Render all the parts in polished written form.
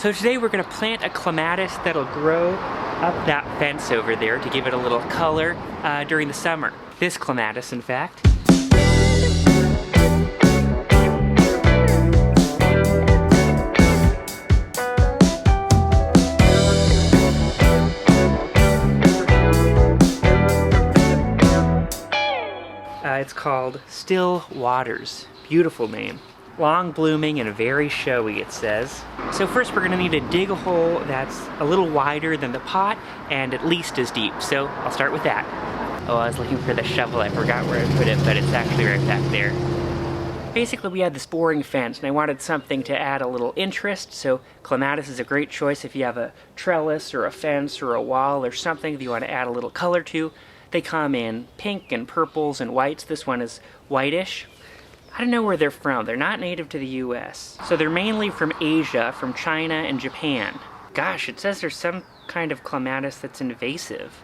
So today we're gonna plant a clematis that'll grow up that fence over there to give it a little color during the summer. This clematis, in fact. It's called Still Waters. Beautiful name. Long blooming and very showy, it says. So first we're gonna need to dig a hole that's a little wider than the pot and at least as deep. So I'll start with that. Oh, I was looking for the shovel. I forgot where I put it, but it's actually right back there. Basically, we had this boring fence and I wanted something to add a little interest, so clematis is a great choice if you have a trellis or a fence or a wall or something that you want to add a little color to. They come in pink and purples and whites. This one is whitish. I don't know where they're from. They're not native to the US. So they're mainly from Asia, from China and Japan. Gosh, it says there's some kind of clematis that's invasive.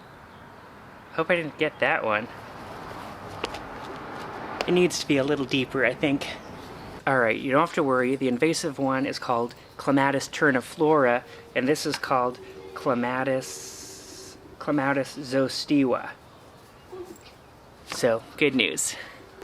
Hope I didn't get that one. It needs to be a little deeper, I think. Alright, you don't have to worry. The invasive one is called Clematis terniflora, and this is called Clematis zostewa. So, good news.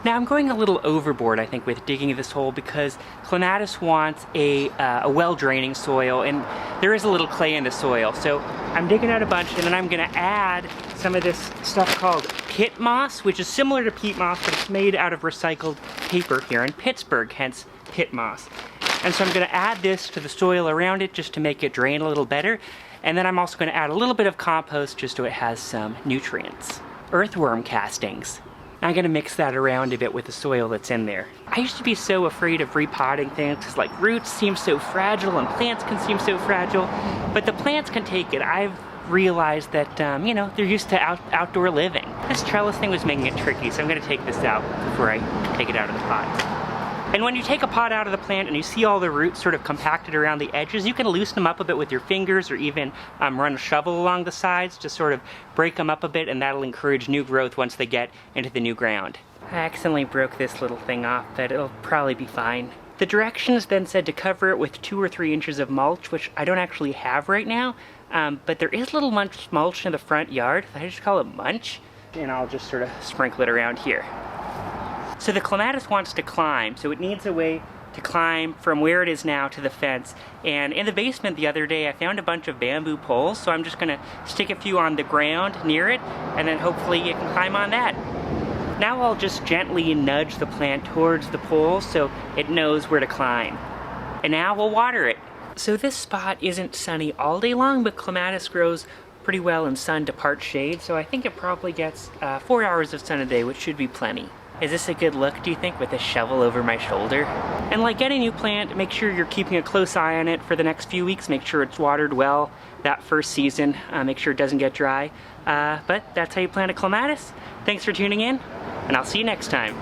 Now I'm going a little overboard, I think, with digging this hole because clematis wants a well-draining soil, and there is a little clay in the soil. So I'm digging out a bunch, and then I'm going to add some of this stuff called pit moss, which is similar to peat moss, but it's made out of recycled paper here in Pittsburgh, hence pit moss. And so I'm going to add this to the soil around it just to make it drain a little better. And then I'm also going to add a little bit of compost just so it has some nutrients. Earthworm castings. I'm going to mix that around a bit with the soil that's in there. I used to be so afraid of repotting things because like roots seem so fragile and plants can seem so fragile, but the plants can take it. I've realized that, you know, they're used to outdoor living. This trellis thing was making it tricky, so I'm going to take this out before I take it out of the pot. And when you take a pot out of the plant and you see all the roots sort of compacted around the edges, you can loosen them up a bit with your fingers or even run a shovel along the sides to sort of break them up a bit, and that'll encourage new growth once they get into the new ground. I accidentally broke this little thing off, but it'll probably be fine. The directions then said to cover it with 2 or 3 inches of mulch, which I don't actually have right now, but there is little mulch in the front yard. I just call it mulch, and I'll just sort of sprinkle it around here. So the clematis wants to climb, so it needs a way to climb from where it is now to the fence. And in the basement the other day I found a bunch of bamboo poles, so I'm just going to stick a few on the ground near it, and then hopefully it can climb on that. Now I'll just gently nudge the plant towards the poles so it knows where to climb. And now we'll water it. So this spot isn't sunny all day long, but clematis grows pretty well in sun to part shade, so I think it probably gets 4 hours of sun a day, which should be plenty. Is this a good look, do you think, with a shovel over my shoulder? And like any new plant, make sure you're keeping a close eye on it for the next few weeks. Make sure it's watered well that first season. Make sure it doesn't get dry. But that's how you plant a clematis. Thanks for tuning in, and I'll see you next time.